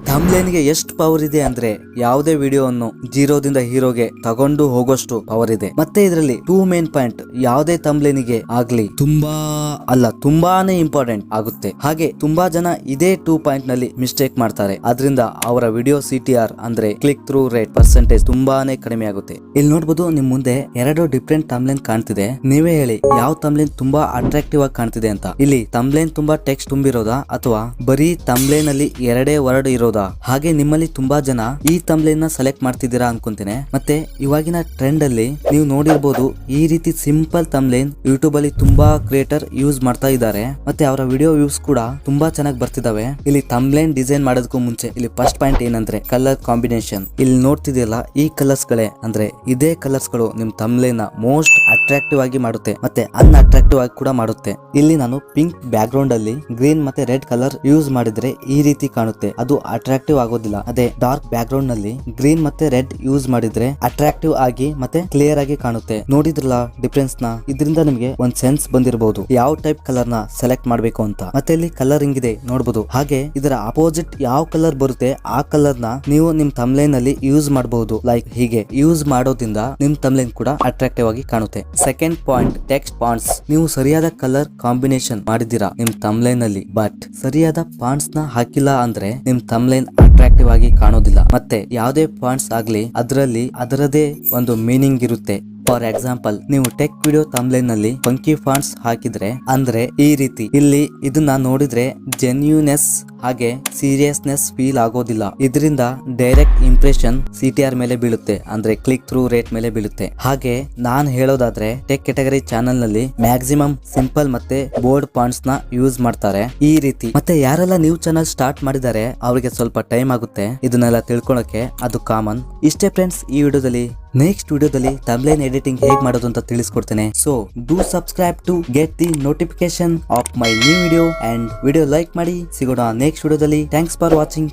ಥಂಬ್ಲೈನ್ ಗೆ ಎಷ್ಟು ಪವರ್ ಇದೆ ಅಂದ್ರೆ ಯಾವುದೇ ವಿಡಿಯೋವನ್ನು ಜೀರೋದಿಂದ ಹೀರೋಗೆ ತಗೊಂಡು ಹೋಗೋಷ್ಟು ಪವರ್ ಇದೆ. ಮತ್ತೆ ಇದರಲ್ಲಿ 2 ಮೇನ್ ಪಾಯಿಂಟ್ ಯಾವುದೇ ಥಂಬ್ಲೈನ್ ಗೆ ಆಗ್ಲಿ ತುಂಬಾನೇ ಇಂಪಾರ್ಟೆಂಟ್ ಆಗುತ್ತೆ. ಹಾಗೆ ತುಂಬಾ ಜನ ಇದೇ 2 ಪಾಯಿಂಟ್ ನಲ್ಲಿ ಮಿಸ್ಟೇಕ್ ಮಾಡ್ತಾರೆ. ಅದರಿಂದ ಅವರ ವಿಡಿಯೋ CTR ಅಂದ್ರೆ ಕ್ಲಿಕ್ ಥ್ರೂ ರೇಟ್ ಪರ್ಸೆಂಟೇಜ್ ತುಂಬಾನೇ ಕಡಿಮೆ ಆಗುತ್ತೆ. ಇಲ್ಲಿ ನೋಡಬಹುದು ನಿಮ್ ಮುಂದೆ 2 ಡಿಫ್ರೆಂಟ್ ಥಂಬ್ಲೈನ್ ಕಾಣ್ತಿದೆ. ನೀವೇ ಹೇಳಿ ಯಾವ ಥಂಬ್ಲೈನ್ ತುಂಬಾ ಅಟ್ರಾಕ್ಟಿವ್ ಆಗಿ ಕಾಣ್ತಿದೆ ಅಂತ. ಇಲ್ಲಿ ಥಂಬ್ಲೈನ್ ತುಂಬಾ ಟೆಕ್ಸ್ಟ್ ತುಂಬಿರೋದಾ ಅಥವಾ ಬರೀ ಥಂಬ್ಲೈನ್ ಅಲ್ಲಿ 2 ವರ್ಡ್ ಇರೋದಾ? ಹಾಗೆ ನಿಮ್ಮಲ್ಲಿ ತುಂಬಾ ಜನ ಈ ಥಂಬ್ಲೈನ್ ನ ಸೆಲೆಕ್ಟ್ ಮಾಡ್ತಿದ್ದೀರಾ ಅನ್ಕೊಂತೀನಿ. ಮತ್ತೆ ಇವಾಗಿನ ಟ್ರೆಂಡ್ ಅಲ್ಲಿ ನೀವು ನೋಡಿರ್ಬೋದು ಈ ರೀತಿ ಸಿಂಪಲ್ ಥಂಬ್ಲೈನ್ ಯೂಟ್ಯೂಬ್ ಅಲ್ಲಿ ತುಂಬಾ ಕ್ರಿಯೇಟರ್ ಯೂಸ್ ಮಾಡ್ತಾ ಇದ್ದಾರೆ. ಮತ್ತೆ ಅವರ ವಿಡಿಯೋ ವ್ಯೂಸ್ ಕೂಡ ತುಂಬಾ ಚೆನ್ನಾಗಿ ಬರ್ತಿದಾವೆ. ಇಲ್ಲಿ ಥಂಬ್ಲೈನ್ ಡಿಸೈನ್ ಮಾಡೋದಕ್ಕೂ ಮುಂಚೆ ಇಲ್ಲಿ ಫಸ್ಟ್ ಪಾಯಿಂಟ್ ಏನಂದ್ರೆ ಕಲರ್ ಕಾಂಬಿನೇಷನ್. ಇಲ್ಲಿ ನೋಡ್ತಿದೆಯಲ್ಲ ಈ ಕಲರ್ಸ್ ಗಳೇ ಅಂದ್ರೆ ಇದೇ ಕಲರ್ಸ್ ಗಳು ನಿಮ್ ಥಂಬ್ಲೈನ್ ನ ಮೋಸ್ಟ್ ಅಟ್ರಾಕ್ಟಿವ್ ಆಗಿ ಮಾಡುತ್ತೆ ಮತ್ತೆ ಅನ್ಅಟ್ರಾಕ್ಟಿವ್ ಆಗಿ ಕೂಡ ಮಾಡುತ್ತೆ. ಇಲ್ಲಿ ನಾನು ಪಿಂಕ್ ಬ್ಯಾಕ್ ಗ್ರೌಂಡ್ ಅಲ್ಲಿ ಗ್ರೀನ್ ಮತ್ತೆ ರೆಡ್ ಕಲರ್ ಯೂಸ್ ಮಾಡಿದ್ರೆ ಈ ರೀತಿ ಕಾಣುತ್ತೆ, ಅದು ಅಟ್ರಾಕ್ಟಿವ್ ಆಗೋದಿಲ್ಲ. ಅದೇ ಡಾರ್ಕ್ ಬ್ಯಾಕ್ ಗ್ರೌಂಡ್ ನಲ್ಲಿ ಗ್ರೀನ್ ಮತ್ತೆ ರೆಡ್ ಯೂಸ್ ಮಾಡಿದ್ರೆ ಅಟ್ರಾಕ್ಟಿವ್ ಆಗಿ ಮತ್ತೆ ಕ್ಲಿಯರ್ ಆಗಿ ಕಾಣುತ್ತೆ. ನೋಡಿದ್ರಲ್ಲ ಡಿಫ್ರೆನ್ಸ್ ನ? ಇದರಿಂದ ನಿಮಗೆ ಒಂದ್ ಸೆನ್ಸ್ ಬಂದಿರಬಹುದು ಯಾವ ಟೈಪ್ ಕಲರ್ ನ ಸೆಲೆಕ್ಟ್ ಮಾಡಬೇಕು ಅಂತ. ಮತ್ತೆ ಇಲ್ಲಿ ಕಲರ್ ಹಿಂಗಿದೆ ನೋಡಬಹುದು. ಹಾಗೆ ಇದರ ಅಪೋಸಿಟ್ ಯಾವ ಕಲರ್ ಬರುತ್ತೆ ಆ ಕಲರ್ ನ ನೀವು ನಿಮ್ ಥಂಬ್ಲೈನ್ ಅಲ್ಲಿ ಯೂಸ್ ಮಾಡಬಹುದು. ಲೈಕ್ ಹೀಗೆ ಯೂಸ್ ಮಾಡೋದ್ರಿಂದ ನಿಮ್ ಥಂಬ್ಲೈನ್ ಕೂಡ ಅಟ್ರಾಕ್ಟಿವ್ ಆಗಿ ಕಾಣುತ್ತೆ. Second point text fonts. ನೀವು ಸರಿಯಾದ ಕಲರ್ ಕಾಂಬಿನೇಷನ್ ಮಾಡಿದ್ದೀರಾ ನಿಮ್ ಥಂಬ್ಲೈನ್ ಅಲ್ಲಿ, ಬಟ್ ಸರಿಯಾದ ಫಾಂಟ್ಸ್ ನ ಹಾಕಿಲ್ಲ ಅಂದ್ರೆ ನಿಮ್ ಥಂಬ್ಲೈನ್ ಅಟ್ರಾಕ್ಟಿವ್ ಆಗಿ ಕಾಣೋದಿಲ್ಲ. ಮತ್ತೆ ಯಾವುದೇ ಫಾಂಟ್ಸ್ ಆಗ್ಲಿ ಅದರಲ್ಲಿ ಅದರದೇ ಒಂದು ಮೀನಿಂಗ್ ಇರುತ್ತೆ. ಫಾರ್ ಎಕ್ಸಾಂಪಲ್ ನೀವು ಟೆಕ್ ವಿಡಿಯೋ ಥಂಬ್ಲೈನ್ ನಲ್ಲಿ ಫಂಕಿ ಫಾಂಟ್ಸ್ ಹಾಕಿದ್ರೆ ಅಂದ್ರೆ ಈ ರೀತಿ ಇಲ್ಲಿ ಇದನ್ನ ನೋಡಿದ್ರೆ ಜೆನ್ಯೂನೆಸ್ ಹಾಗೆ ಸೀರಿಯಸ್ನೆಸ್ ಫೀಲ್ ಆಗೋದಿಲ್ಲ. ಇದರಿಂದ ಡೈರೆಕ್ಟ್ ಇಂಪ್ರೆಷನ್ CTR ಮೇಲೆ ಬೀಳುತ್ತೆ ಅಂದ್ರೆ ಕ್ಲಿಕ್ ಥ್ರೂ ರೇಟ್ ಮೇಲೆ ಬೀಳುತ್ತೆ. ಹಾಗೆ ನಾನ್ ಹೇಳೋದಾದ್ರೆ ಟೆಕ್ ಕ್ಯಾಟಗರಿ ಚಾನೆಲ್ ನಲ್ಲಿ ಮ್ಯಾಕ್ಸಿಮಮ್ ಸಿಂಪಲ್ ಮತ್ತೆ ಬೋರ್ಡ್ ಫಾಂಟ್ಸ್ ನ ಯೂಸ್ ಮಾಡ್ತಾರೆ ಈ ರೀತಿ. ಮತ್ತೆ ಯಾರೆಲ್ಲ ನ್ಯೂ ಚಾನಲ್ ಸ್ಟಾರ್ಟ್ ಮಾಡಿದ್ದಾರೆ ಅವರಿಗೆ ಸ್ವಲ್ಪ ಟೈಮ್ ಆಗುತ್ತೆ ಇದನ್ನೆಲ್ಲ ತಿಳ್ಕೊಳಕ್ಕೆ, ಅದು ಕಾಮನ್. ಇಷ್ಟೇ ಫ್ರೆಂಡ್ಸ್ ಈ ವಿಡಿಯೋದಲ್ಲಿ. ನೆಕ್ಸ್ಟ್ ವಿಡಿಯೋದಲ್ಲಿ ಥಂಬ್ಲೈನ್ ಎಡಿಟಿಂಗ್ ಹೇಗೆ ಮಾಡೋದು ಅಂತ ತಿಳಿಸ್ಕೊಡ್ತೇನೆ. So do subscribe to get the notification of my new video and video like ಮಾಡಿ. ಸಿಗೋಣ ನೆಕ್ಸ್ಟ್ ವಿಡಿಯೋದಲ್ಲಿ. Thanks for watching.